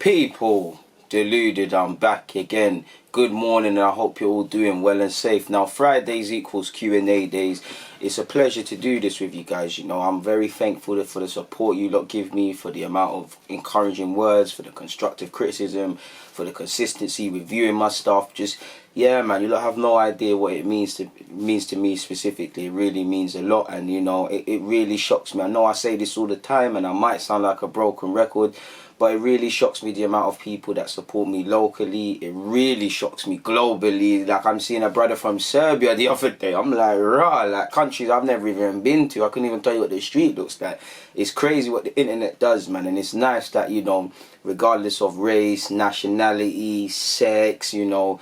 People, Deluded, I'm back again. Good morning, and I hope you're all doing well and safe. Now, Fridays equals Q&A days. It's a pleasure to do this with you guys. You know, I'm very thankful for the support you lot give me, for the amount of encouraging words, for the constructive criticism, for the consistency with viewing my stuff. Just, yeah, man, you lot have no idea what it means to me specifically. It really means a lot, and you know, it really shocks me. I know I say this all the time, and I might sound like a broken record, but it really shocks me the amount of people that support me locally. It really shocks me globally. Like, I'm seeing a brother from Serbia the other day. I'm like, rah, like countries I've never even been to. I couldn't even tell you what the street looks like. It's crazy what the internet does, man. And it's nice that, you know, regardless of race, nationality, sex, you know,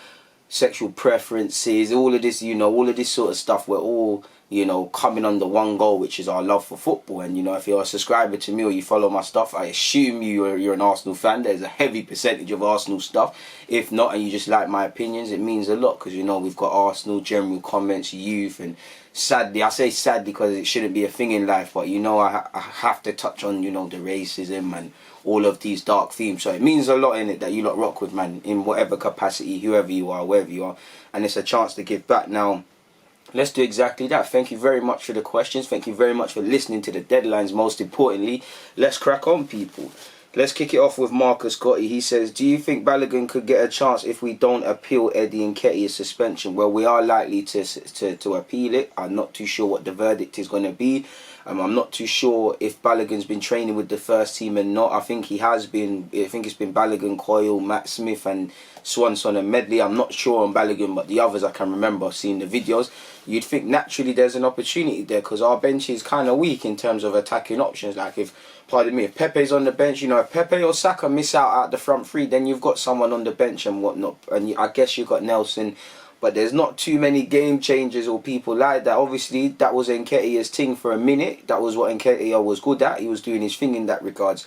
sexual preferences, all of this, you know, all of this sort of stuff, we're all, you know, coming under one goal, which is our love for football. And you know, if you're a subscriber to me or you follow my stuff, I assume you're an Arsenal fan. There's a heavy percentage of Arsenal stuff. If not, and you just like my opinions, it means a lot, because you know, we've got Arsenal, general comments, youth, and sadly, I say sadly because it shouldn't be a thing in life, but you know, I have to touch on, you know, the racism and all of these dark themes. So it means a lot in it that you lot rock with, man, in whatever capacity, whoever you are, wherever you are, and it's a chance to give back. Now, let's do exactly that. Thank you very much for the questions. Thank you very much for listening to the deadlines. Most importantly, let's crack on, people. Let's kick it off with Marcus Gotti. He says, do you think Balogun could get a chance if we don't appeal Eddie Nkietah'S suspension? Well, we are likely to appeal it. I'm not too sure what the verdict is going to be. I'm not too sure if Balogun's been training with the first team and not. I think he has been. I think it's been Balogun, Coyle, Matt Smith and Swanson and Medley. I'm not sure on Balogun, but the others I can remember seeing the videos. You'd think naturally there's an opportunity there, because our bench is kind of weak in terms of attacking options. Like, if, pardon me, if Pepe's on the bench, you know, if Pepe or Saka miss out the front three, then you've got someone on the bench and whatnot. And I guess you've got Nelson. But there's not too many game changers or people like that. Obviously, that was Nkietah'S thing for a minute. That was what Nkietah was good at. He was doing his thing in that regards.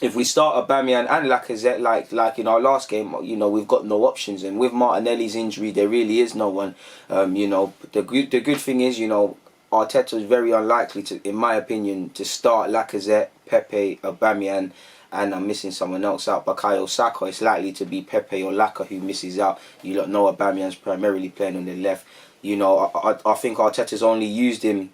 If we start Aubameyang and Lacazette like in our last game, you know, we've got no options. And with Martinelli's injury, there really is no one. You know, the good thing is, you know, Arteta is very unlikely to, in my opinion, to start Lacazette, Pepe, Aubameyang, and I'm missing someone else out. Bukayo Saka, it's likely to be Pepe or Laka who misses out. You don't know Aubameyang's primarily playing on the left. You know, I think Arteta's only used him,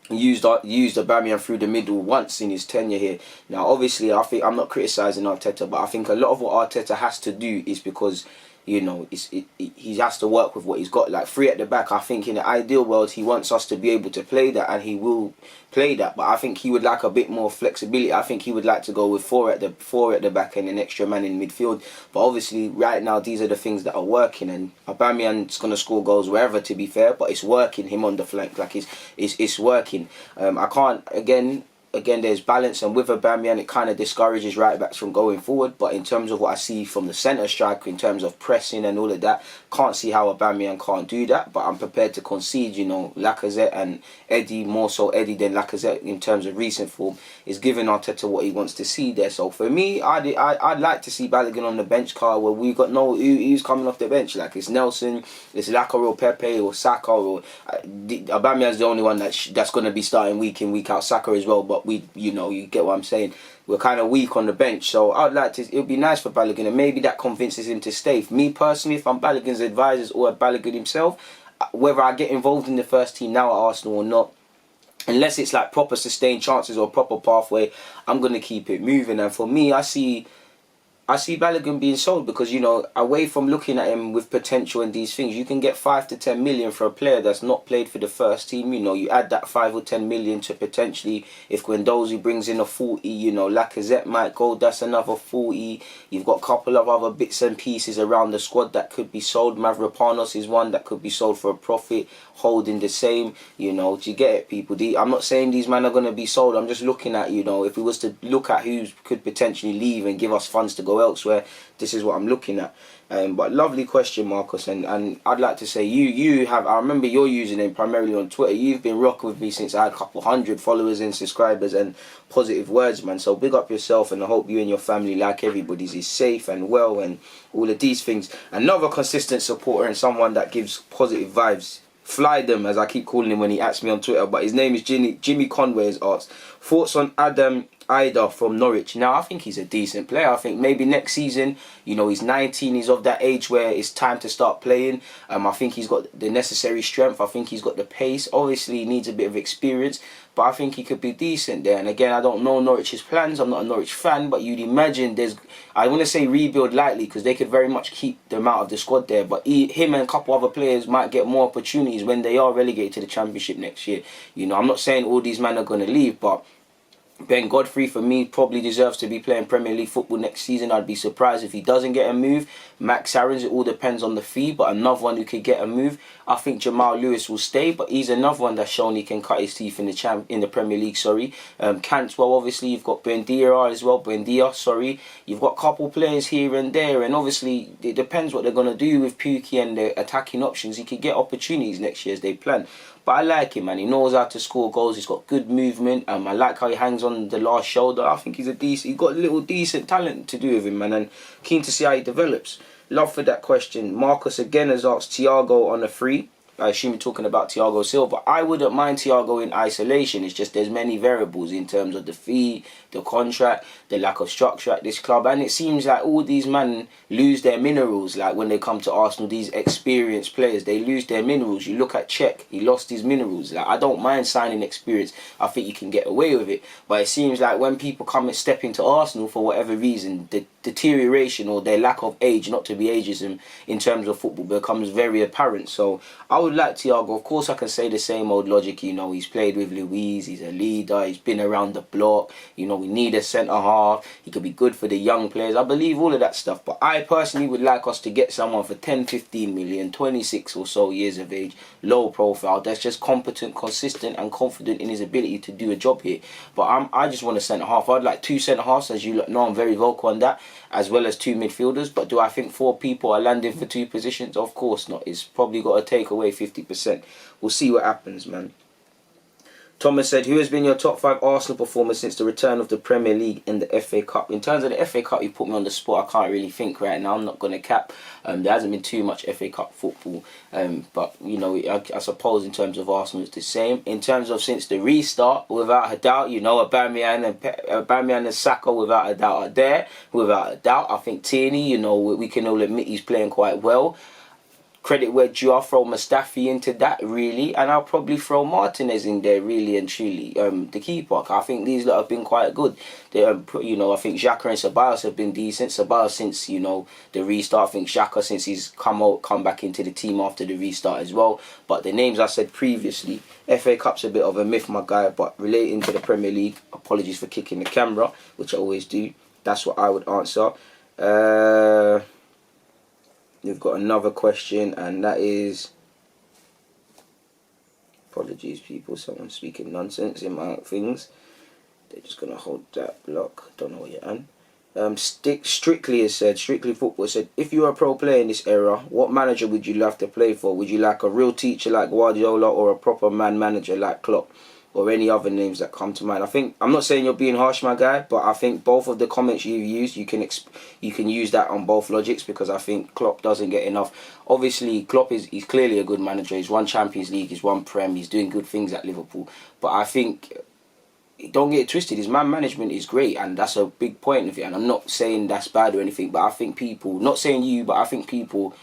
used Aubameyang through the middle once in his tenure here. Now, obviously, I think I'm not criticising Arteta, but I think a lot of what Arteta has to do is because, you know, he has to work with what he's got. Like, three at the back, I think in the ideal world he wants us to be able to play that, and he will play that, but I think he would like a bit more flexibility. I think he would like to go with four at the back and an extra man in midfield. But obviously right now these are the things that are working, and Aubameyang's going to score goals wherever, to be fair, but it's working. Him on the flank, like, it's working. I can't, again, there's balance, and with Aubameyang it kind of discourages right backs from going forward. But in terms of what I see from the centre striker, in terms of pressing and all of that, can't see how Aubameyang can't do that. But I'm prepared to concede, you know, Lacazette and Eddie, more so Eddie than Lacazette in terms of recent form, is giving Arteta what he wants to see there. So for me, I'd like to see Balogun on the bench, Carl, where we got no who's coming off the bench. Like, it's Nelson, it's Laka or Pepe or Saka, or Aubameyang's the only one that's going to be starting week in, week out. Saka as well, but we, you know, you get what I'm saying. We're kind of weak on the bench, so I'd like to. It would be nice for Balogun, and maybe that convinces him to stay. For me personally, if I'm Balogun's advisors or Balogun himself, whether I get involved in the first team now at Arsenal or not, unless it's like proper sustained chances or proper pathway, I'm going to keep it moving. And for me, I see Balogun being sold, because, you know, away from looking at him with potential and these things, you can get 5 to 10 million for a player that's not played for the first team. You know, you add that 5 or 10 million to potentially, if Guendouzi brings in a 40, you know, Lacazette might go, that's another 40. You've got a couple of other bits and pieces around the squad that could be sold. Mavropanos is one that could be sold for a profit, holding the same. You know, do you get it, people? I'm not saying these men are going to be sold. I'm just looking at, you know, if we was to look at who could potentially leave and give us funds to go elsewhere, this is what I'm looking at. But lovely question, Marcus, and I'd like to say you have, I remember your username primarily on Twitter. You've been rocking with me since I had a couple hundred followers and subscribers and positive words, man. So big up yourself, and I hope you and your family, like everybody's, is safe and well and all of these things. Another consistent supporter and someone that gives positive vibes. Fly them, as I keep calling him when he asks me on Twitter, but his name is Jimmy Conway has asked, thoughts on Adam Ida from Norwich. Now, I think he's a decent player. I think maybe next season, you know, he's 19. He's of that age where it's time to start playing. I think he's got the necessary strength. I think he's got the pace. Obviously, he needs a bit of experience. But I think he could be decent there. And again, I don't know Norwich's plans. I'm not a Norwich fan. But you'd imagine I want to say rebuild lightly because they could very much keep them out of the squad there. But him and a couple other players might get more opportunities when they are relegated to the Championship next year. You know, I'm not saying all these men are going to leave, but Ben Godfrey, for me, probably deserves to be playing Premier League football next season. I'd be surprised if he doesn't get a move. Max Aarons, it all depends on the fee, but another one who could get a move. I think Jamal Lewis will stay, but he's another one that's shown he can cut his teeth in the Premier League. Cantwell, obviously, you've got Buendia as well. You've got a couple players here and there, and obviously it depends what they're going to do with Pukki and the attacking options. He could get opportunities next year as they plan. But I like him, man. He knows how to score goals. He's got good movement. I like how he hangs on the last shoulder. I think he's got a little decent talent to do with him, man. And keen to see how he develops. Love for that question. Marcus again has asked Thiago on a free. I assume you're talking about Thiago Silva. I wouldn't mind Thiago in isolation. It's just there's many variables in terms of the fee, the contract, the lack of structure at this club. And it seems like all these men lose their minerals. Like when they come to Arsenal, these experienced players, they lose their minerals. You look at Cech, he lost his minerals. Like I don't mind signing experience. I think you can get away with it. But it seems like when people come and step into Arsenal for whatever reason, the deterioration or their lack of age, not to be ageism, in terms of football becomes very apparent. So I would like Thiago. Of course, I can say the same old logic. You know, he's played with Luiz. He's a leader. He's been around the block. You know, we need a centre half. He could be good for the young players. I believe all of that stuff. But I personally would like us to get someone for 10, 15 million, 26 or so years of age, low profile, that's just competent, consistent and confident in his ability to do a job here. But I just want a centre half. I'd like 2 centre halves, as you know I'm very vocal on that, as well as 2 midfielders. But do I think 4 people are landing for 2 positions? Of course not. It's probably got to take away 50%. We'll see what happens, man. Thomas said, who has been your top 5 Arsenal performers since the return of the Premier League and the FA Cup? In terms of the FA Cup, you put me on the spot. I can't really think right now. I'm not going to cap. There hasn't been too much FA Cup football. But, you know, I suppose in terms of Arsenal, it's the same. In terms of since the restart, without a doubt, you know, Aubameyang and Saka, without a doubt, are there. Without a doubt, I think Tierney, you know, we can all admit he's playing quite well. Credit where due, I'll throw Mustafi into that, really. And I'll probably throw Martinez in there, really and truly. The keeper, I think these lot have been quite good. You know, I think Xhaka and Ceballos have been decent. Ceballos since, you know, the restart. I think Xhaka since he's come back into the team after the restart as well. But the names I said previously, FA Cup's a bit of a myth, my guy. But relating to the Premier League, apologies for kicking the camera, which I always do. That's what I would answer. You've got another question, and that is, apologies people, someone's speaking nonsense in my things. They're just going to hold that block. Don't know what you're on. Strictly has said, Strictly Football said, if you were a pro player in this era, what manager would you love to play for? Would you like a real teacher like Guardiola or a proper man manager like Klopp? Or any other names that come to mind. I think, I'm not saying you're being harsh, my guy, but I think both of the comments you've used, you can use that on both logics, because I think Klopp doesn't get enough. Obviously, Klopp he's clearly a good manager. He's won Champions League, he's won Prem, he's doing good things at Liverpool. But I think, don't get it twisted, his man management is great, and that's a big point of it. And I'm not saying that's bad or anything, but I think people, not saying you, but I think people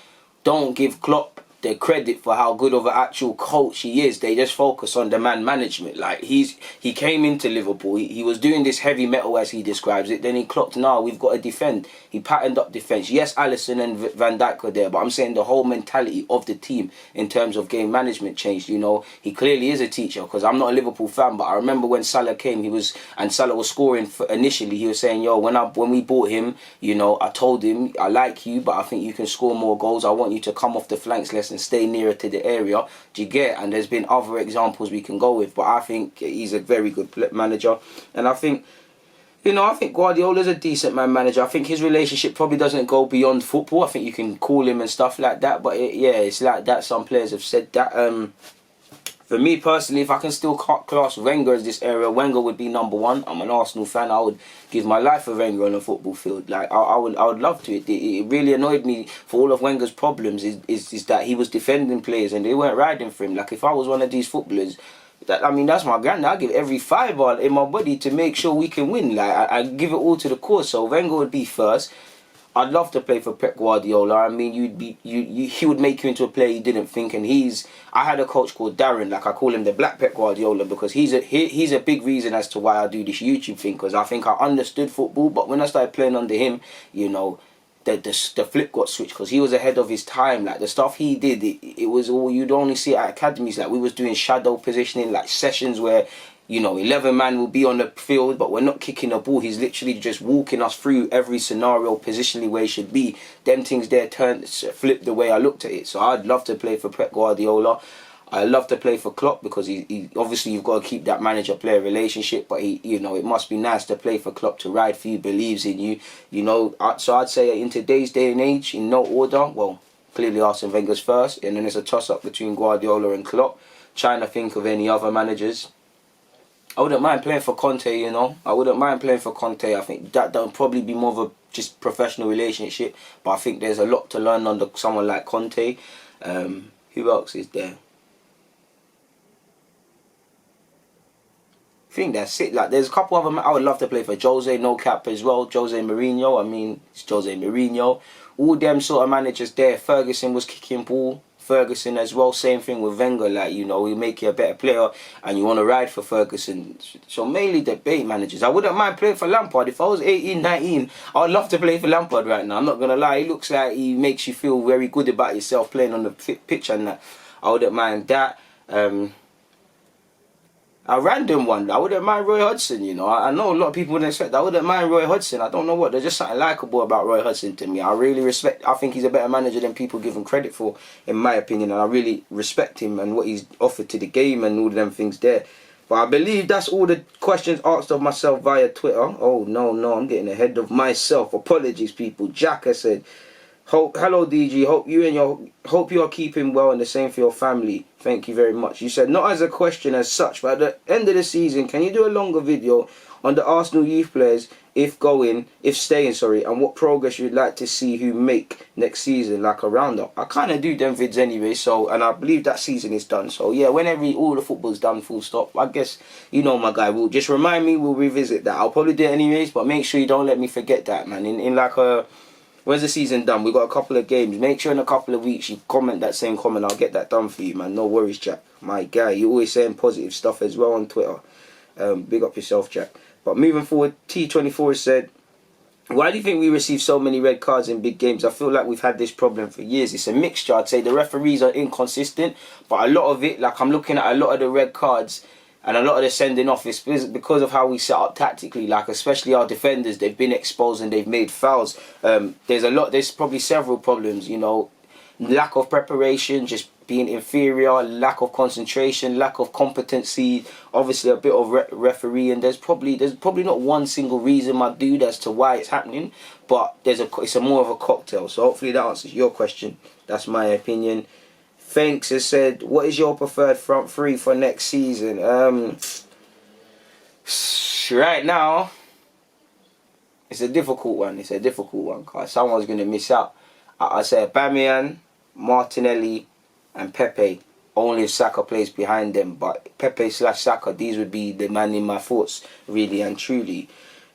don't give Klopp the credit for how good of an actual coach he is. They just focus on the man management. Like he came into Liverpool, he was doing this heavy metal as he describes it. Then he clocked, nah, we've got to defend. He patterned up defence. Yes, Alisson and Van Dijk were there, but I'm saying the whole mentality of the team in terms of game management changed. You know, he clearly is a teacher, because I'm not a Liverpool fan, but I remember when Salah came, Salah was scoring initially. He was saying, yo, when we bought him, you know, I told him, I like you, but I think you can score more goals. I want you to come off the flanks less and stay nearer to the area. Do you get? And there's been other examples we can go with, but I think he's a very good manager. And I think, you know, I think Guardiola's a decent man manager. I think his relationship probably doesn't go beyond football. I think you can call him and stuff like that, but it's like that. Some players have said that. For me personally, if I can still class Wenger as this era, Wenger would be number 1. I'm an Arsenal fan. I would give my life for Wenger on a football field. Like I would love to. It really annoyed me for all of Wenger's problems is that he was defending players and they weren't riding for him. Like if I was one of these footballers, I mean, that's my granddad. I give every fibre in my body to make sure we can win. Like, I give it all to the cause. So Wenger would be first. I'd love to play for Pep Guardiola. I mean, he would make you into a player you didn't think. And I had a coach called Darren, like I call him the Black Pep Guardiola, because he's a big reason as to why I do this YouTube thing. Because I think I understood football, but when I started playing under him, you know, the flip got switched, because he was ahead of his time. Like, the stuff he did, it was all you'd only see at academies. Like, we was doing shadow positioning, like sessions where, you know, 11 man will be on the field, but we're not kicking the ball. He's literally just walking us through every scenario positionally where he should be. Them things there flipped the way I looked at it. So I'd love to play for Pep Guardiola. I love to play for Klopp, because he obviously, you've got to keep that manager-player relationship, but you know, it must be nice to play for Klopp, to ride for you, believes in you, you know. So I'd say in today's day and age, in no order, well, clearly Arsene Wenger's first, and then it's a toss-up between Guardiola and Klopp. Trying to think of any other managers. I wouldn't mind playing for Conte, you know. I wouldn't mind playing for Conte. I think that would probably be more of a just professional relationship, but I think there's a lot to learn under someone like Conte. Who else is there? I think that's it. Like, there's a couple of them. I would love to play for Jose, no cap as well. Jose Mourinho. I mean, it's Jose Mourinho. All them sort of managers there. Ferguson was kicking ball. Ferguson as well. Same thing with Wenger. Like, you know, he make you a better player, and you want to ride for Ferguson. So mainly debate managers. I wouldn't mind playing for Lampard. If I was 18, 19, I would love to play for Lampard right now. I'm not gonna lie. He looks like he makes you feel very good about yourself playing on the pitch and that. I wouldn't mind that. A random one, I wouldn't mind Roy Hodgson, you know. I know a lot of people wouldn't expect that. I wouldn't mind Roy Hodgson. I don't know what, there's just something likeable about Roy Hodgson to me. I really respect, I think he's a better manager than people give him credit for, in my opinion. And I really respect him and what he's offered to the game and all them things there. But I believe that's all the questions asked of myself via Twitter. Oh, no, I'm getting ahead of myself. Apologies, people. Jack has said, hello DG, hope you are keeping well, and the same for your family. Thank you very much. You said, not as a question as such, but at the end of the season, can you do a longer video on the Arsenal youth players, if staying, and what progress you'd like to see who make next season, like a roundup? I kind of do them vids anyway, and I believe that season is done. So yeah, whenever all the football's done, full stop, I guess, you know, my guy, will just remind me, we'll revisit that. I'll probably do it anyways, but make sure you don't let me forget that, man. In like a... When's the season done? We've got a couple of games. Make sure in a couple of weeks you comment that same comment. I'll get that done for you, man. No worries, Jack. My guy, you're always saying positive stuff as well on Twitter. Big up yourself, Jack. But moving forward, T24 said, why do you think we receive so many red cards in big games? I feel like we've had this problem for years. It's a mixture. I'd say the referees are inconsistent, but a lot of it, like I'm looking at a lot of the red cards, and a lot of the sending off is because of how we set up tactically. Like, especially our defenders, they've been exposed and they've made fouls. There's probably several problems, you know. Lack of preparation, just being inferior, lack of concentration, lack of competency, obviously a bit of refereeing. There's probably not one single reason, my dude, as to why it's happening, but it's more of a cocktail. So hopefully that answers your question. That's my opinion. Thanks has said, what is your preferred front three for next season? Right now, it's a difficult one. Because someone's going to miss out. I say Aubameyang, Martinelli and Pepe. Only if Saka plays behind them. But Pepe/Saka, these would be the man in my thoughts, really and truly.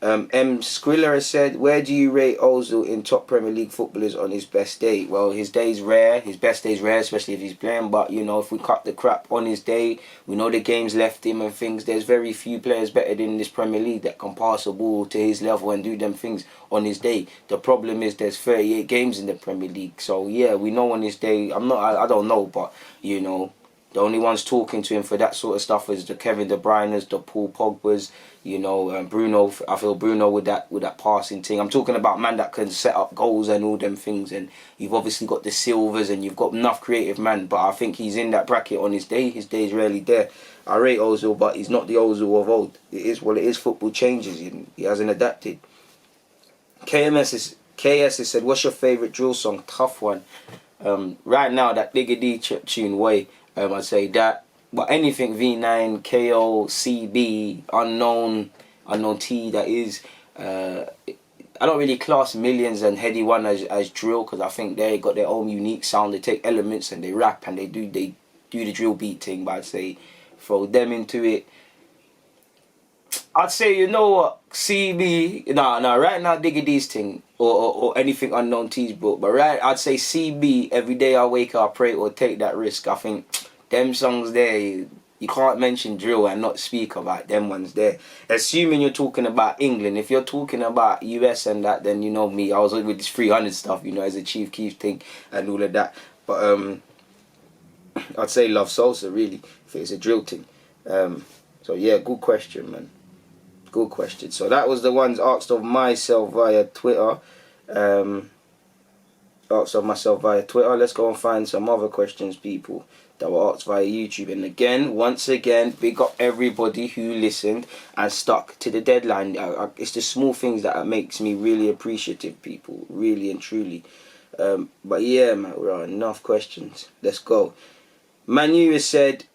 M. Skriller has said, where do you rate Ozil in top Premier League footballers on his best day? Well, his day's rare. His best day's rare, especially if he's playing. But, you know, if we cut the crap on his day, we know the game's left him and things. There's very few players better than this Premier League that can pass a ball to his level and do them things on his day. The problem is there's 38 games in the Premier League. So, yeah, we know on his day. I don't know, but, you know, the only ones talking to him for that sort of stuff is the Kevin De Bruyne's, the Paul Pogba's, you know, Bruno. I feel Bruno with that passing thing. I'm talking about man that can set up goals and all them things. And you've obviously got the Silvers and you've got enough creative man. But I think he's in that bracket on his day. His day is rarely there. I rate Ozil, but he's not the Ozil of old. It is what it is. Football changes. He hasn't adapted. KS has said, what's your favourite drill song? Tough one. Right now, that Diggity tune, Way. I'd say that, but anything V9, KO, CB, Unknown T, that is, I don't really class Millions and Heady One as drill, because I think they got their own unique sound. They take elements and they rap and they do the drill beat thing. But I'd say throw them into it. I'd say, you know what, CB, nah, right now, Diggy D's thing, or anything unknown T's book, but I'd say CB, every day I wake up, I pray or take that risk. I think them songs there, you can't mention drill and not speak about them ones there. Assuming you're talking about England, if you're talking about US and that, then you know me, I was with this 300 stuff, you know, as a Chief Keef thing and all of that. But I'd say Love Salsa, really, if it's a drill thing. So yeah, good question, man. Good question. So that was the ones asked of myself via Twitter. Asked of myself via Twitter. Let's go and find some other questions, people, that were asked via YouTube. And again, once again, big up everybody who listened and stuck to the deadline. It's the small things that makes me really appreciative, people, really and truly. But yeah, man, right, enough questions. Let's go. Manu has said,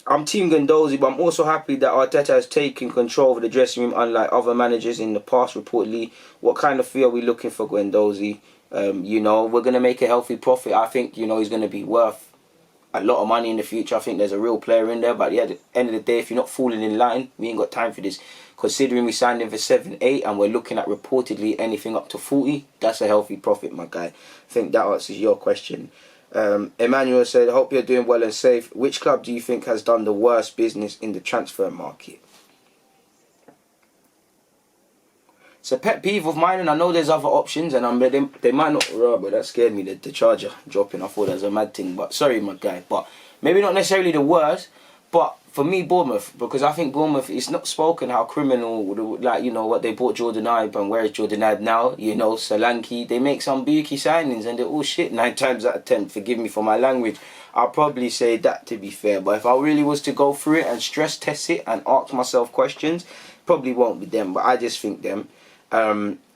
I'm Team Guendouzi, but I'm also happy that Arteta has taken control of the dressing room, unlike other managers in the past, reportedly. What kind of fee are we looking for Guendouzi? You know, we're going to make a healthy profit. I think, you know, he's going to be worth a lot of money in the future. I think there's a real player in there. But yeah, at the end of the day, if you're not falling in line, we ain't got time for this. Considering we signed him for 7, 8, and we're looking at reportedly anything up to 40, that's a healthy profit, my guy. I think that answers your question. Emmanuel said, I hope you're doing well and safe. Which club do you think has done the worst business in the transfer market? It's a pet peeve of mine, and I know there's other options, and they might not, but that scared me, the charger dropping. I thought that was a mad thing, but sorry, my guy. But maybe not necessarily the worst, but for me, Bournemouth, because I think Bournemouth, it's not spoken how criminal, like, you know, what they bought Jordan Ibe, and where is Jordan Ibe now? You know, Solanke, they make some bookie signings, and they're all shit 9 times out of 10. Forgive me for my language. I'll probably say that, to be fair. But if I really was to go through it and stress test it and ask myself questions, probably won't be them, but I just think them.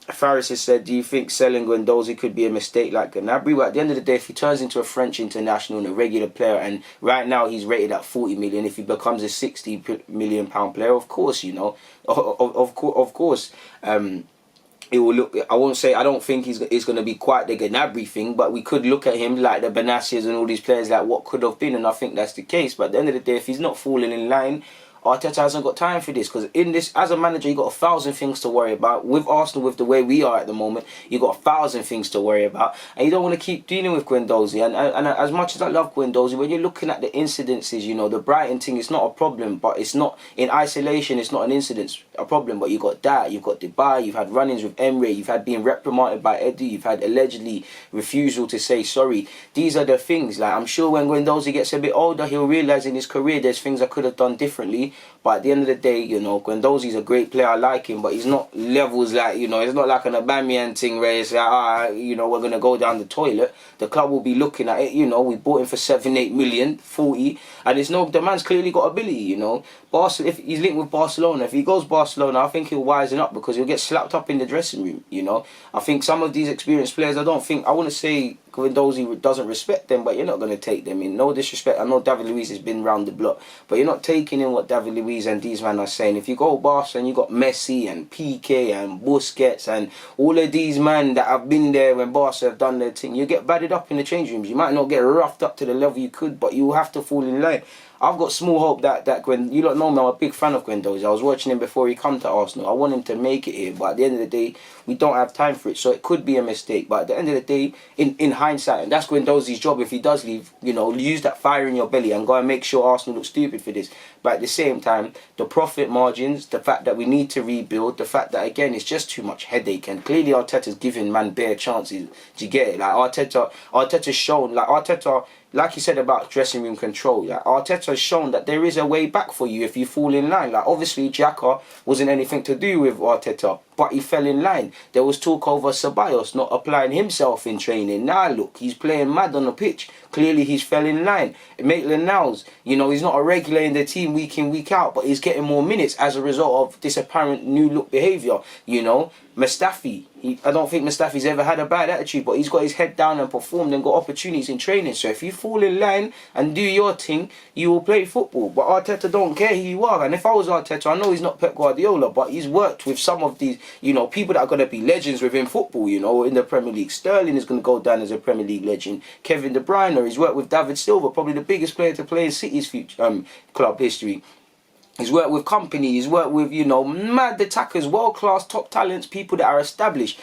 Faris has said, do you think selling Guendouzi could be a mistake like Gnabry? Well, at the end of the day, if he turns into a French international and a regular player, and right now he's rated at 40 million, if he becomes a 60 million pound player, of course, you know, of course, it will look. I won't say I don't think it's going to be quite the Gnabry thing, but we could look at him like the Benassias and all these players like what could have been, and I think that's the case. But at the end of the day, if he's not falling in line, Arteta hasn't got time for this, because in this, as a manager, you've got 1,000 things to worry about. With Arsenal, with the way we are at the moment, you've got 1,000 things to worry about, and you don't want to keep dealing with Guendouzi. And as much as I love Guendouzi, when you're looking at the incidences, you know, the Brighton thing is not a problem, but it's not, in isolation, it's not an incident, a problem. But you've got that, you've got Dubai, you've had run-ins with Emre, you've had being reprimanded by Eddie, you've had allegedly refusal to say sorry. These are the things, like, I'm sure when Guendouzi gets a bit older, he'll realise in his career there's things I could have done differently. But at the end of the day, you know, Guendouzi's a great player, I like him, but he's not levels like, you know, it's not like an Aubameyang thing where it's like, you know, we're going to go down the toilet. The club will be looking at it, you know, we bought him for 7, 8 million, 40, and it's no, the man's clearly got ability, you know. If he's linked with Barcelona, if he goes Barcelona, I think he'll wisen up, because he'll get slapped up in the dressing room, you know. I think some of these experienced players, I wouldn't say Guendouzi doesn't respect them, but you're not going to take them in. No disrespect, I know David Luiz has been round the block, but you're not taking in what David Luiz and these men are saying. If you go Barca and you got Messi and Piqué and Busquets and all of these men that have been there when Barca have done their thing, you get batted up in the change rooms. You might not get roughed up to the level you could, but you have to fall in line. I've got small hope that you don't know me, I'm a big fan of Guendouzi. I was watching him before he come to Arsenal. I want him to make it here, but at the end of the day, we don't have time for it, so it could be a mistake. But at the end of the day, in hindsight, and that's Guendouzi's job if he does leave, you know, use that fire in your belly and go and make sure Arsenal look stupid for this. But at the same time, the profit margins, the fact that we need to rebuild, the fact that, again, it's just too much headache, and clearly Arteta's giving man bare chances. Do you get it? Like, Arteta's shown, like you said about dressing room control, like, Arteta has shown that there is a way back for you if you fall in line. Like, obviously, Xhaka wasn't anything to do with Arteta, but he fell in line. There was talk over Ceballos not applying himself in training. Now look, he's playing mad on the pitch. Clearly, he's fell in line. Maitland-Niles, you know, he's not a regular in the team week in, week out, but he's getting more minutes as a result of this apparent new look behaviour, you know. Mustafi, I don't think Mustafi's ever had a bad attitude, but he's got his head down and performed and got opportunities in training. So if you fall in line and do your thing, you will play football. But Arteta don't care who you are. And if I was Arteta, I know he's not Pep Guardiola, but he's worked with some of these you know, people that are going to be legends within football, you know, in the Premier League. Sterling is going to go down as a Premier League legend. Kevin De Bruyne, he's worked with David Silva, probably the biggest player to play in City's club history. He's worked with company, he's worked with, you know, mad attackers, world-class top talents, people that are established.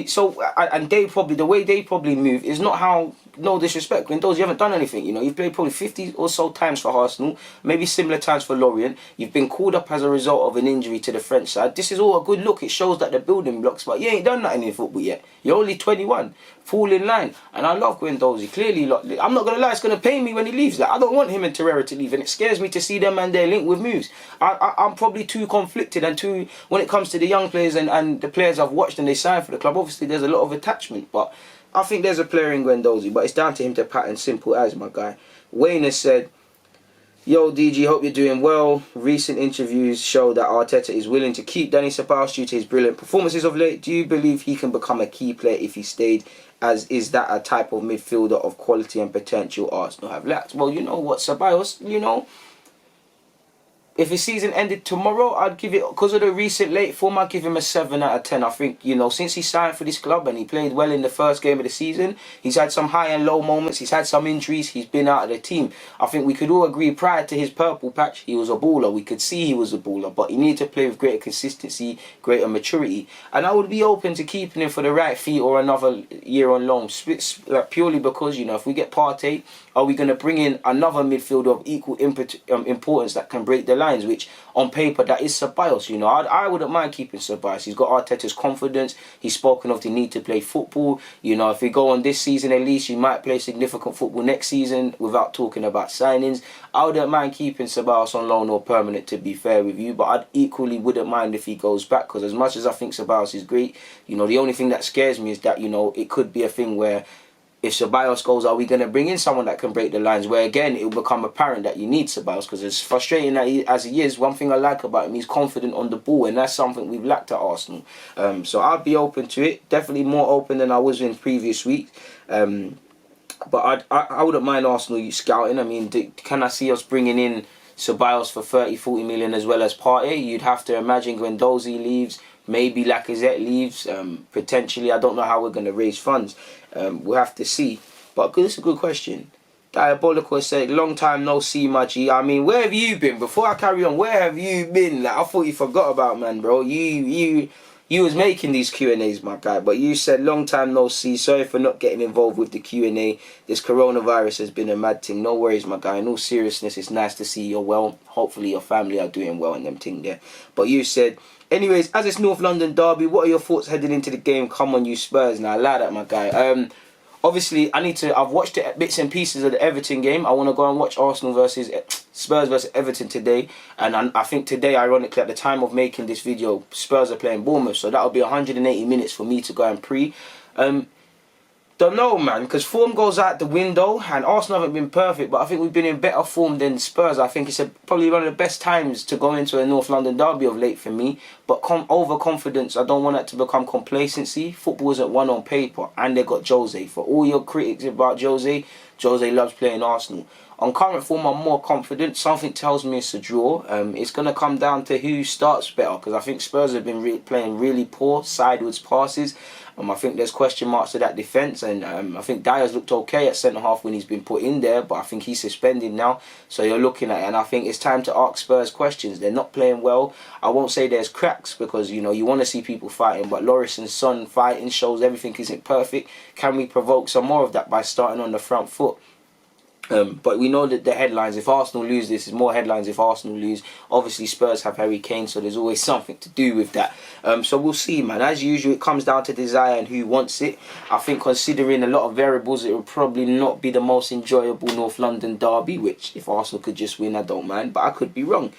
So, and they probably, the way they probably move is not how, no disrespect, Guendouzi, you haven't done anything, you know, you've played probably 50 or so times for Arsenal, maybe similar times for Lorient, you've been called up as a result of an injury to the French side. This is all a good look, it shows that the building blocks, but you ain't done nothing in football yet. You're only 21, fall in line, and I love Guendouzi, clearly, like, I'm not going to lie, it's going to pain me when he leaves, like, I don't want him and Torreira to leave, and it scares me to see them and their link with moves. I'm probably too conflicted, and too, when it comes to the young players and the players I've watched and they signed for the club, obviously there's a lot of attachment, but I think there's a player in Guendouzi, but it's down to him to pattern, simple as, my guy. Wayne has said, yo, DG, hope you're doing well. Recent interviews show that Arteta is willing to keep Dani Ceballos due to his brilliant performances of late. Do you believe he can become a key player if he stayed? As is that a type of midfielder of quality and potential Arsenal have lacked? Well, you know what, Ceballos, you know, if his season ended tomorrow, I'd give it, because of the recent late form, I'd give him a 7 out of 10. I think, you know, since he signed for this club and he played well in the first game of the season, he's had some high and low moments, he's had some injuries, he's been out of the team. I think we could all agree prior to his purple patch, he was a baller. We could see he was a baller, but he needed to play with greater consistency, greater maturity. And I would be open to keeping him for the right fee or another year on loan, purely because, you know, if we get Partey, are we going to bring in another midfielder of equal importance that can break the lines, which on paper that is Ceballos? You know, I wouldn't mind keeping Ceballos. He's got Arteta's confidence. He's spoken of the need to play football. You know, if we go on this season at least, you might play significant football next season without talking about signings. I wouldn't mind keeping Ceballos on loan or permanent, to be fair with you, but I equally wouldn't mind if he goes back, because as much as I think Ceballos is great, you know, the only thing that scares me is that, you know, it could be a thing where if Ceballos goes, are we going to bring in someone that can break the lines? Where again, it will become apparent that you need Ceballos, because as frustrating as he is, one thing I like about him, he's confident on the ball, and that's something we've lacked at Arsenal. So I'd be open to it, definitely more open than I was in previous weeks. But I wouldn't mind Arsenal scouting. I mean, can I see us bringing in Ceballos for 30-40 million as well as Partey? You'd have to imagine Guendouzi leaves, maybe Lacazette leaves, potentially. I don't know how we're going to raise funds. We'll have to see. But this is a good question. Diabolical said, long time no see, my G. I mean, where have you been? Before I carry on, where have you been? Like, I thought you forgot about, man, bro. You was making these Q&As, my guy. But you said, long time no see. Sorry for not getting involved with the Q&A. This coronavirus has been a mad thing. No worries, my guy. In all seriousness, it's nice to see you're well. Hopefully your family are doing well and them thing there. But you said, anyways, as it's North London derby, what are your thoughts heading into the game? Come on, you Spurs. Now, I like that, my guy. Obviously, I've watched it bits and pieces of the Everton game. I want to go and watch Spurs versus Everton today. And I think today, ironically, at the time of making this video, Spurs are playing Bournemouth. So that'll be 180 minutes for me to go and pre. Don't know, man, because form goes out the window, and Arsenal haven't been perfect, but I think we've been in better form than Spurs. I think it's probably one of the best times to go into a North London derby of late for me. But overconfidence, I don't want that to become complacency. Football isn't won on paper, and they got Jose. For all your critics about Jose loves playing Arsenal. On current form, I'm more confident. Something tells me it's a draw. It's going to come down to who starts better, because I think Spurs have been playing really poor sideways passes. I think there's question marks to that defence, and I think Dyer's looked okay at centre-half when he's been put in there, but I think he's suspended now, so you're looking at it, and I think it's time to ask Spurs questions. They're not playing well. I won't say there's cracks, because, you know, you want to see people fighting, but Lloris and Son fighting shows everything isn't perfect. Can we provoke some more of that by starting on the front foot? But we know that the headlines, if Arsenal lose, this is more headlines if Arsenal lose. Obviously Spurs have Harry Kane, so there's always something to do with that. So we'll see, man. As usual, it comes down to desire and who wants it. I think considering a lot of variables, it will probably not be the most enjoyable North London derby, which if Arsenal could just win, I don't mind, but I could be wrong.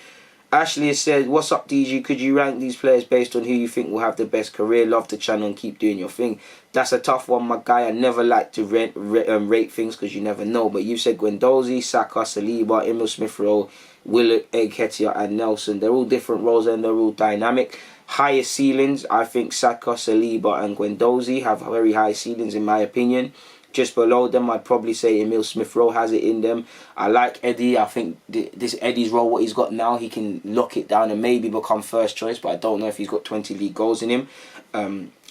Ashley has said, what's up, DG? Could you rank these players based on who you think will have the best career? Love the channel and keep doing your thing. That's a tough one, my guy. I never like to rate things because you never know. But you said Guendouzi, Saka, Saliba, Emil Smith-Rowe, Willett, Nkietah and Nelson. They're all different roles and they're all dynamic. Highest ceilings, I think Saka, Saliba and Guendouzi have very high ceilings in my opinion. Just below them, I'd probably say Emil Smith-Rowe has it in them. I like Eddie. I think this Eddie's role, what he's got now, he can lock it down and maybe become first choice, but I don't know if he's got 20 league goals in him.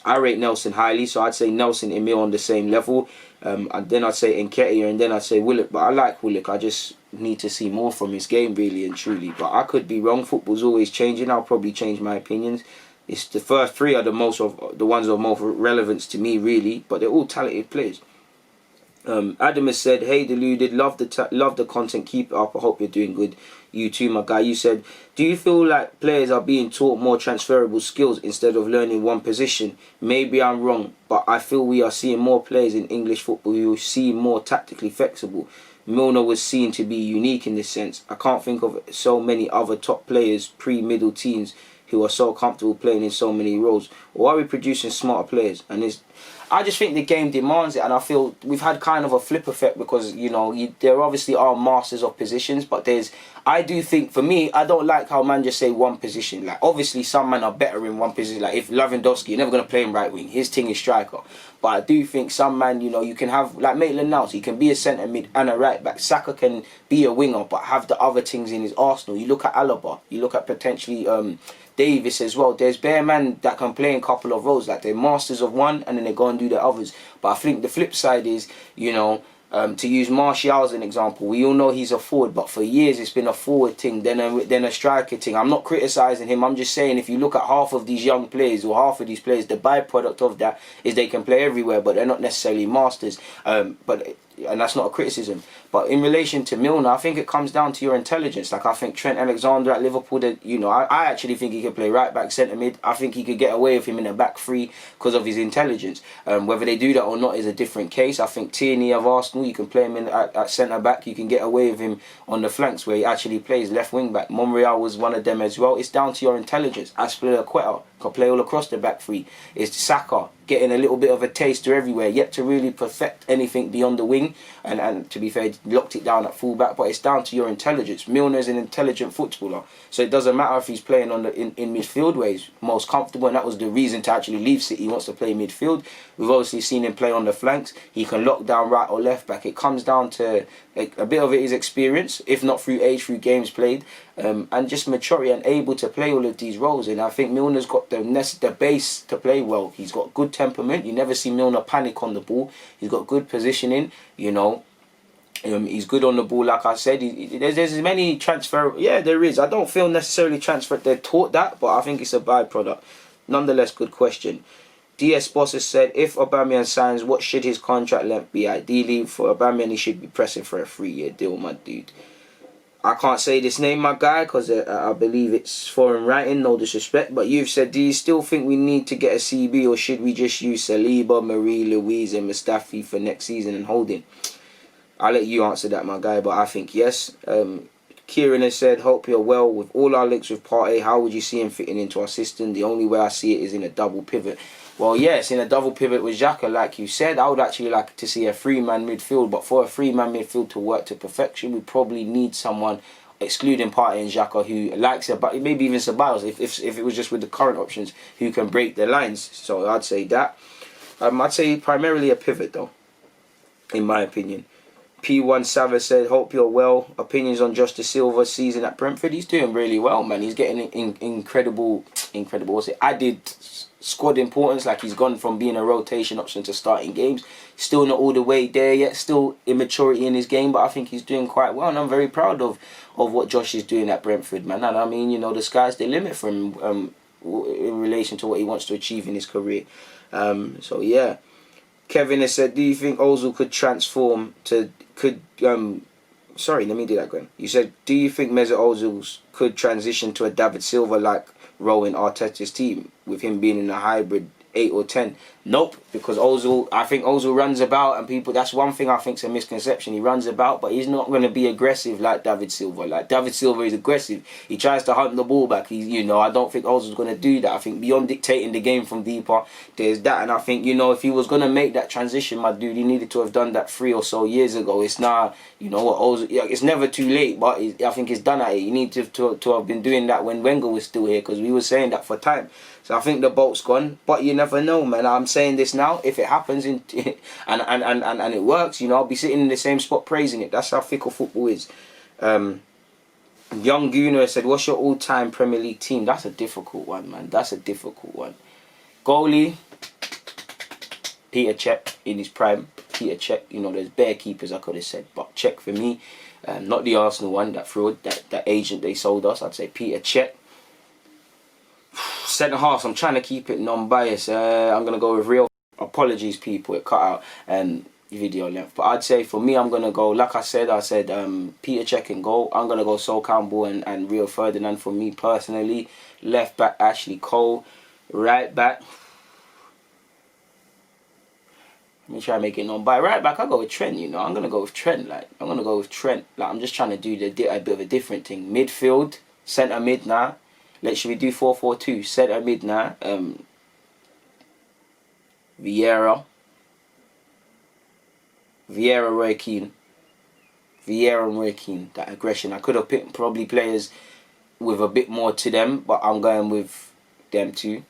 I rate Nelson highly, so I'd say Nelson, Emil on the same level. And then I'd say Nketiah, and then I'd say Willock. But I like Willock. I just need to see more from his game, really and truly. But I could be wrong. Football's always changing. I'll probably change my opinions. It's the first three are the ones of most relevance to me, really. But they're all talented players. Adam has said, "Hey, Deluded, love the content. Keep it up. I hope you're doing good. You too, my guy." You said, "Do you feel like players are being taught more transferable skills instead of learning one position? Maybe I'm wrong, but I feel we are seeing more players in English football who seem more tactically flexible. Milner was seen to be unique in this sense. I can't think of so many other top players pre-middle teams who are so comfortable playing in so many roles. Or are we producing smarter players?" And I just think the game demands it, and I feel we've had kind of a flip effect because, you know, there obviously are masters of positions, but I do think, for me, I don't like how man just say one position. Like, obviously some men are better in one position. Like, if Lewandowski, you're never going to play him right wing. His thing is striker. But I do think some man, you know, you can have, like Maitland-Niles, he can be a centre mid and a right back. Saka can be a winger, but have the other things in his arsenal. You look at Alaba, you look at potentially Davis as well. There's bare man that can play in a couple of roles. Like, they're masters of one and then they go and do the others. But I think the flip side is, you know, to use Martial as an example, we all know he's a forward, but for years it's been a forward thing, then a striker thing. I'm not criticising him, I'm just saying if you look at half of these young players or half of these players, the byproduct of that is they can play everywhere, but they're not necessarily masters. And that's not a criticism. But in relation to Milner, I think it comes down to your intelligence. Like, I think Trent Alexander at Liverpool, you know, I actually think he could play right back, centre mid. I think he could get away with him in a back three because of his intelligence. Whether they do that or not is a different case. I think Tierney of Arsenal, you can play him at centre back. You can get away with him on the flanks where he actually plays left wing back. Monreal was one of them as well. It's down to your intelligence. Aspilicueta can play all across the back three. It's Saka getting a little bit of a taster everywhere, yet to really perfect anything beyond the wing. And to be fair, locked it down at full back. But it's down to your intelligence. Milner's an intelligent footballer, so it doesn't matter if he's playing in midfield where he's most comfortable, and that was the reason to actually leave City. He wants to play midfield. We've obviously seen him play on the flanks. He can lock down right or left back. It comes down to a bit of it is experience, if not through age, through games played, and just maturity and able to play all of these roles. And I think Milner's got the base to play well. He's got good temperament. You never see Milner panic on the ball. He's got good positioning, you know. He's good on the ball, like I said. There's many transfer. Yeah, there is. I don't feel necessarily they're taught that, but I think it's a byproduct. Nonetheless, good question. DS Boss has said, if Aubameyang signs, what should his contract length be? Ideally, for Aubameyang, he should be pressing for a 3-year deal, my dude. I can't say this name, my guy, because I believe it's foreign writing, no disrespect. But you've said, do you still think we need to get a CB, or should we just use Saliba, Marie, Louise and Mustafi for next season and holding? I'll let you answer that, my guy, but I think yes. Kieran has said, hope you're well. With all our links with Partey, how would you see him fitting into our system? The only way I see it is in a double pivot. Well, yes, in a double pivot with Xhaka, like you said. I would actually like to see a 3-man midfield, but for a 3-man midfield to work to perfection, we probably need someone, excluding Partey and Xhaka, who likes it, but maybe even Ceballos, if it was just with the current options, who can break the lines. So I'd say that. I'd say primarily a pivot, though, in my opinion. P1 Sava said, hope you're well. Opinions on Josh Da Silva's season at Brentford? He's doing really well, man. He's getting incredible, what's it, added squad importance. Like, he's gone from being a rotation option to starting games. Still not all the way there yet. Still immaturity in his game, but I think he's doing quite well. And I'm very proud of what Josh is doing at Brentford, man. And I mean, you know, the sky's the limit for him in relation to what he wants to achieve in his career. So, yeah. Kevin has said, do you think Ozil could transform to... sorry, let me do that again. You said, do you think Mesut Ozil could transition to a David Silva-like role in Arteta's team, with him being in a hybrid 8 or 10? Nope, because I think Ozil runs about, and people, that's one thing I think is a misconception. He runs about, but he's not going to be aggressive like David Silva. Like, David Silva is aggressive. He tries to hunt the ball back. I don't think Ozil's going to do that. I think beyond dictating the game from deeper, there's that. And I think, if he was going to make that transition, my dude, he needed to have done that 3 or so years ago. It's now, Ozil, it's never too late, but I think it's done at it. You need to have been doing that when Wenger was still here, because we were saying that for time. So I think the boat's gone, but you never know, man. I'm saying this now. If it happens and it works, you know, I'll be sitting in the same spot praising it. That's how fickle football is. Young Gooner said, what's your all-time Premier League team? That's a difficult one, man. That's a difficult one. Goalie, Peter Cech in his prime. Peter Cech, you know, there's bare keepers I could have said, but Cech for me. Not the Arsenal one, that fraud, that agent they sold us. I'd say Peter Cech. Centre half, I'm trying to keep it non-biased. I'm going to go with Real. Apologies, people, it cut out video length. But I'd say for me, I'm going to go, like I said Peter Cech in goal. I'm going to go Sol Campbell and Rio Ferdinand for me personally. Left back, Ashley Cole. Right back. Let me try and make it non-biased. Right back, I'll go with Trent, you know. I'm going to go with Trent. I'm just trying to do a bit of a different thing. Midfield, centre mid now. Should we do 4-4-2? Centre mid now. Vieira, Roy Keane. Vieira and Roy Keane. That aggression. I could have picked probably players with a bit more to them, but I'm going with them two.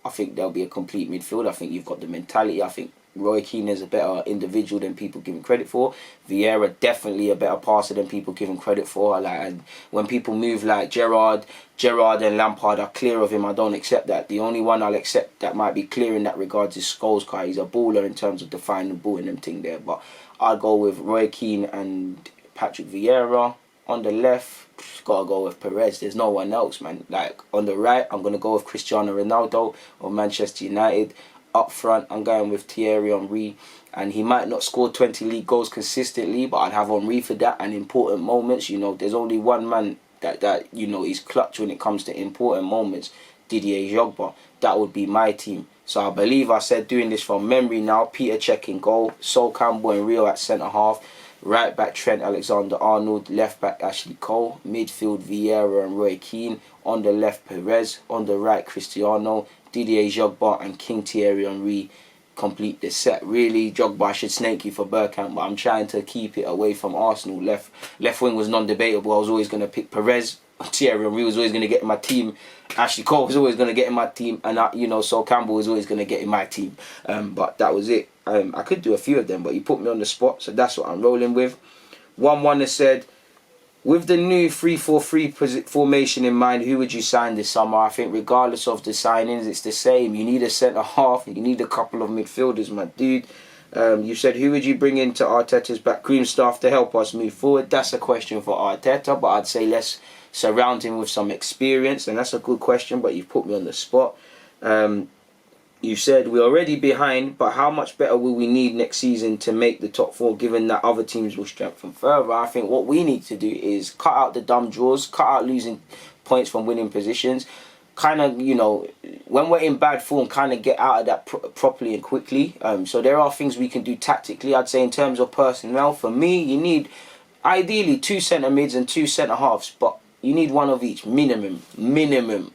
I think there'll be a complete midfield. I think you've got the mentality. I think Roy Keane is a better individual than people give him credit for. Vieira definitely a better passer than people give him credit for. And when people move like Gerrard and Lampard are clear of him, I don't accept that. The only one I'll accept that might be clear in that regards is Scholes. He's a baller in terms of defining the ball and them thing there. But I'll go with Roy Keane and Patrick Vieira. On the left, gotta go with Perez. There's no one else, man. Like on the right, I'm gonna go with Cristiano Ronaldo of Manchester United. Up front, I'm going with Thierry Henry, and he might not score 20 league goals consistently, but I'd have Henry for that and important moments. You know, there's only one man that you know is clutch when it comes to important moments. Didier Drogba. That would be my team. So I believe I said, doing this from memory now, Peter Cech in goal, Sol Campbell and Rio at centre half. Right back Trent Alexander-Arnold, left back Ashley Cole, midfield Vieira and Roy Keane, on the left Perez, on the right Cristiano, Didier Drogba and King Thierry Henry complete the set. Really, Drogba, I should snake you for Bergkamp, but I'm trying to keep it away from Arsenal. Left wing was non-debatable. I was always going to pick Perez. Thierry Henry was always going to get in my team. Ashley Cole was always going to get in my team, and you know, Sol Campbell was always going to get in my team. But that was it. I could do a few of them, but you put me on the spot, so that's what I'm rolling with. 1-1 has said, with the new 3-4-3 formation in mind, who would you sign this summer? I think regardless of the signings, it's the same. You need a centre half, you need a couple of midfielders, my dude. You said, who would you bring into Arteta's backroom staff to help us move forward? That's a question for Arteta, but I'd say let's surround him with some experience, and that's a good question, but you've put me on the spot. You said, we're already behind, but how much better will we need next season to make the top four, given that other teams will strengthen further? I think what we need to do is cut out the dumb draws, cut out losing points from winning positions. Kind of, you know, when we're in bad form, kind of get out of that properly and quickly. So there are things we can do tactically. I'd say in terms of personnel, for me, you need ideally 2 centre mids and 2 centre halves, but you need one of each, minimum.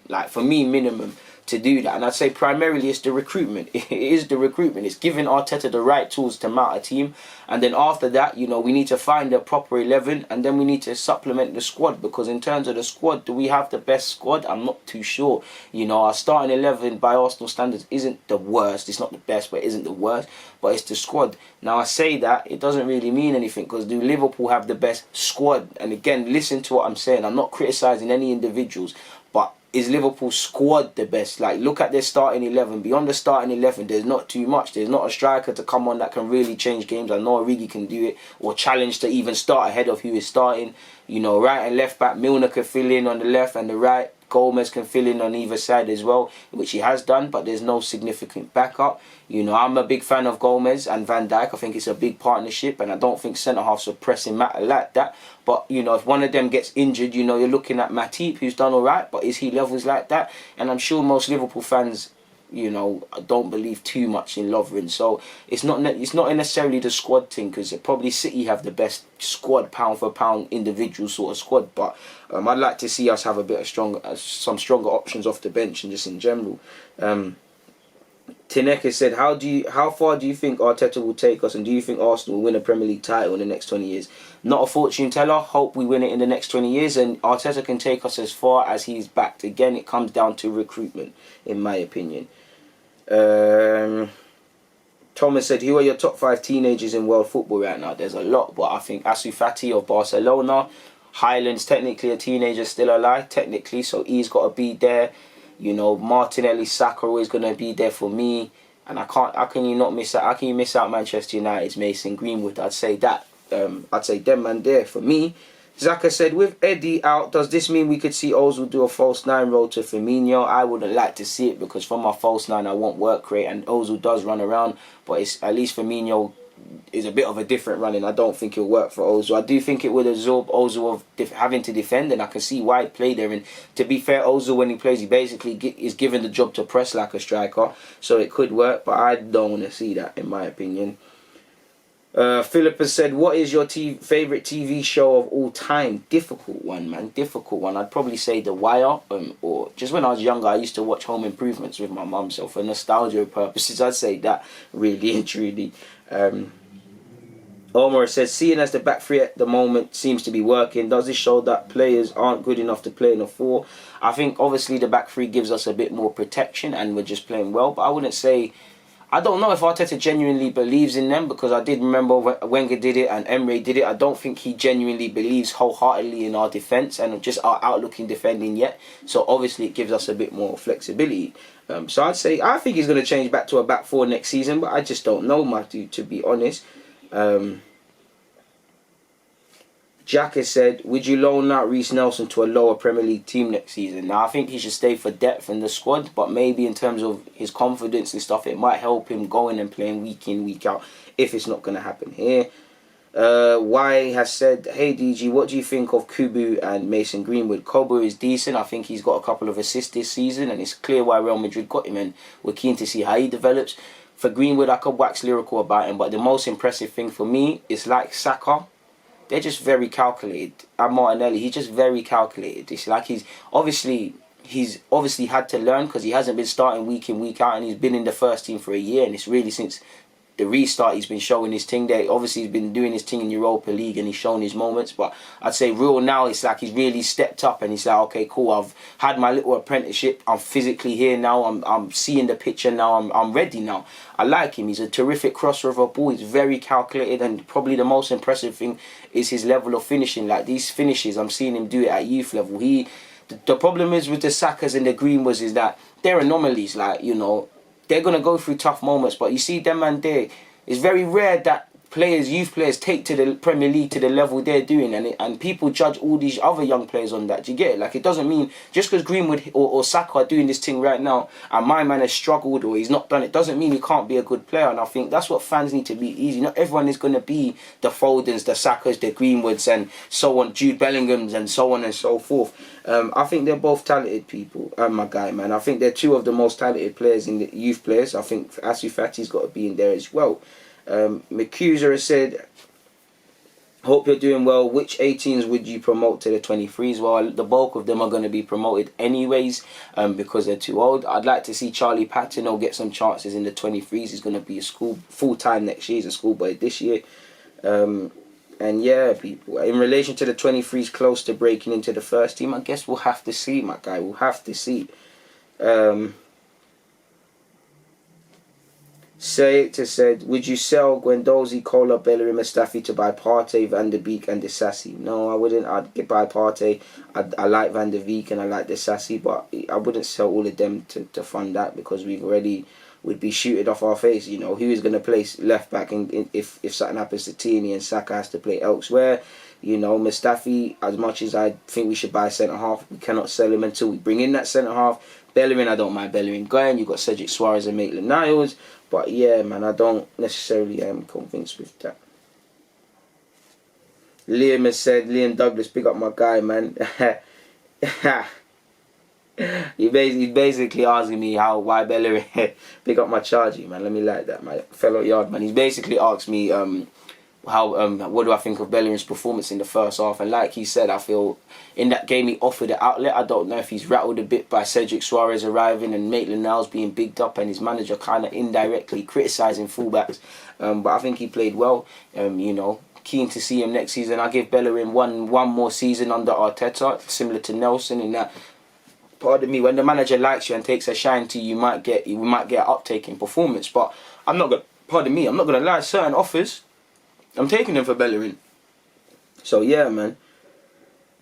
Like for me, minimum. To do that, and I'd say primarily it's the recruitment. It is the recruitment. It's giving Arteta the right tools to mount a team, and then after that, you know, we need to find a proper 11, and then we need to supplement the squad, because in terms of the squad, do we have the best squad? I'm not too sure. You know, our starting 11 by Arsenal standards isn't the worst. It's not the best, but it isn't the worst. But it's the squad. Now I say that, it doesn't really mean anything, because do Liverpool have the best squad? And again, listen to what I'm saying. I'm not criticising any individuals, but is Liverpool's squad the best? Like, look at their starting 11. Beyond the starting 11, there's not too much. There's not a striker to come on that can really change games. I know Origi can do it, or challenge to even start ahead of who is starting. You know, right and left back, Milner can fill in on the left and the right. Gomez can fill in on either side as well, which he has done, but there's no significant backup. You know, I'm a big fan of Gomez and Van Dijk. I think it's a big partnership, and I don't think centre-halves are pressing matter like that. But, you know, if one of them gets injured, you know, you're looking at Matip, who's done all right, but is he levels like that? And I'm sure most Liverpool fans, you know, don't believe too much in Lovren. So it's not necessarily the squad thing, because probably City have the best squad, pound for pound, individual sort of squad. But I'd like to see us have a bit of some stronger options off the bench and just in general. Tinek has said, how far do you think Arteta will take us, and do you think Arsenal will win a Premier League title in the next 20 years? Not a fortune teller. Hope we win it in the next 20 years, and Arteta can take us as far as he's backed. Again, it comes down to recruitment, in my opinion. Thomas said, who are your top 5 teenagers in world football right now? There's a lot, but I think Ansu Fati of Barcelona. Highland's technically a teenager, still alive, technically, so he's got to be there. You know, Martinelli, Saka always going to be there for me. And I can't, how can you not miss out? How can you miss out Manchester United's Mason Greenwood? I'd say that. I'd say them man there for me. Zaka said, with Eddie out, does this mean we could see Ozil do a false 9 role to Firmino? I wouldn't like to see it, because from my false 9 I want work rate, and Ozil does run around, but it's at least Firmino is a bit of a different running. I don't think it'll work for Ozil. I do think it would absorb Ozil of having to defend, and I can see why he played there. And to be fair, Ozil, when he plays, he basically is given the job to press like a striker, so it could work, but I don't want to see that, in my opinion. Philip has said, what is your favourite TV show of all time? Difficult one, man. Difficult one. I'd probably say The Wire. Or just when I was younger, I used to watch Home Improvements with my mum. So for nostalgia purposes, I'd say that, really and truly. Omar says, seeing as the back three at the moment seems to be working, does this show that players aren't good enough to play in a 4? I think obviously the back three gives us a bit more protection and we're just playing well. But I wouldn't say... I don't know if Arteta genuinely believes in them, because I did remember Wenger did it and Emre did it. I don't think he genuinely believes wholeheartedly in our defence and just our outlook in defending yet. So obviously it gives us a bit more flexibility. So I'd say, I think he's going to change back to a back 4 next season, but I just don't know, Matthew, to be honest. Jack has said, would you loan out Reece Nelson to a lower Premier League team next season? Now, I think he should stay for depth in the squad, but maybe in terms of his confidence and stuff, it might help him going and playing week in, week out, if it's not going to happen here. Y has said, hey DG, what do you think of Kubu and Mason Greenwood? Kobu is decent. I think he's got a couple of assists this season, and it's clear why Real Madrid got him, and we're keen to see how he develops. For Greenwood, I could wax lyrical about him, but the most impressive thing for me is like Saka. They're just very calculated. And Martinelli, he's just very calculated. It's like he's obviously had to learn, because he hasn't been starting week in, week out, and he's been in the first team for a year, and it's really since the restart he's been showing his thing there. Obviously he's been doing his thing in Europa League and he's shown his moments, but I'd say real now it's like he's really stepped up and he's like, okay, cool, I've had my little apprenticeship, I'm physically here now, I'm seeing the picture now, I'm ready now. I like him. He's a terrific crosser of a ball. He's very calculated, and probably the most impressive thing is his level of finishing. Like these finishes, I'm seeing him do it at youth level. The problem is with the Sakas and the Greenwoods is that they're anomalies. Like, you know, they're going to go through tough moments, but you see them man there, it's very rare that youth players take to the Premier League to the level they're doing, and people judge all these other young players on that. Do you get it? Like, it doesn't mean just because Greenwood or Saka are doing this thing right now and my man has struggled or he's not done it, doesn't mean he can't be a good player. And I think that's what fans need to be easy. Not everyone is going to be the Fodens, the Sakas, the Greenwoods and so on, Jude Bellinghams and so on and so forth. I think they're both talented people. My guy, man. I think they're two of the most talented players in the youth players. I think Ansu Fati's got to be in there as well. McCuser has said, hope you're doing well. Which 18s would you promote to the 23s? Well, the bulk of them are going to be promoted anyways, because they're too old. I'd like to see Charlie Patino get some chances in the 23s. He's going to be a full-time next year. He's a schoolboy this year. And yeah, people, in relation to the 23s close to breaking into the first team, I guess we'll have to see, my guy. We'll have to see. Sayed said, would you sell Guendouzi, Kola, Bellerin, Mustafi to buy Partey, Van der Beek and Disasi? No, I wouldn't. I'd buy Partey. I like Van der Beek and I like Disasi, but I wouldn't sell all of them to fund that, because we'd be shooting off our face. You know, who is going to play left back if something happens to Tierney and Saka has to play elsewhere? You know, Mustafi, as much as I think we should buy a centre-half, we cannot sell him until we bring in that centre-half. Bellerin, I don't mind Bellerin going. You've got Cedric Suarez and Maitland-Niles. But yeah, man, I don't necessarily am convinced with that. Liam has said, Liam Douglas, big up my guy, man. He's basically asking me why Bellerin big up my Chargy, man. Let me like that, my fellow yard man. He's basically asked me what do I think of Bellerin's performance in the first half, and like he said, I feel in that game he offered an outlet. I don't know if he's rattled a bit by Cedric Suarez arriving and Maitland-Niles being bigged up and his manager kind of indirectly criticising fullbacks, but I think he played well. You know, keen to see him next season. I give Bellerin one more season under Arteta, similar to Nelson in that pardon me, when the manager likes you and takes a shine to you, we might get an uptake in performance. But I'm not gonna, pardon me, I'm not gonna lie. Certain offers, I'm taking them for Bellerin. So yeah, man.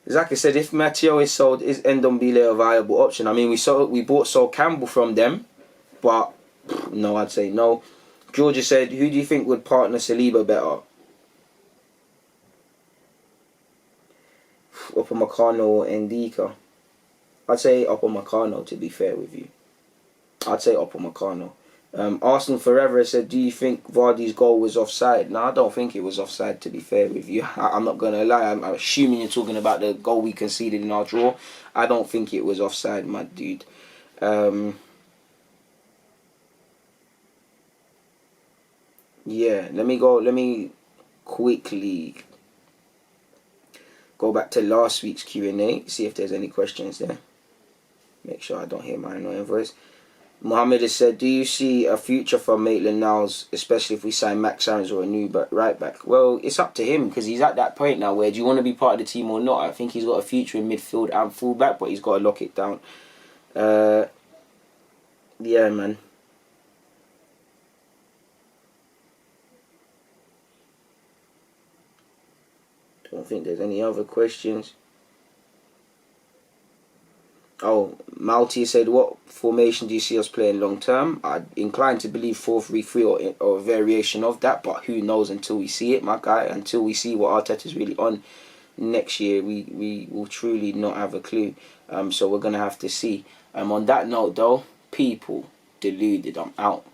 Like I said, if Matteo is sold, is Ndombele a viable option? I mean, we bought Sol Campbell from them, but no, I'd say no. Georgia said, who do you think would partner Saliba better? Upamecano or Ndika? I'd say Upamecano, to be fair with you. I'd say Upamecano. Arsenal Forever said, do you think Vardy's goal was offside? No, I don't think it was offside, to be fair with you. I'm not going to lie. I'm assuming you're talking about the goal we conceded in our draw. I don't think it was offside, my dude. Yeah, let me quickly go back to last week's Q&A, see if there's any questions there. Make sure I don't hear my annoying voice. Mohammed has said, do you see a future for Maitland-Niles, especially if we sign Max Aarons or a new right back? Well, it's up to him, because he's at that point now where do you want to be part of the team or not? I think he's got a future in midfield and fullback, but he's got to lock it down. Yeah, man. Don't think there's any other questions. Oh, Malti said, what formation do you see us playing long term? I'm inclined to believe 4-3-3 or a variation of that, but who knows until we see it, my guy. Until we see what Arteta's really on next year, we will truly not have a clue. So we're going to have to see. On that note, though, people, deluded, I'm out.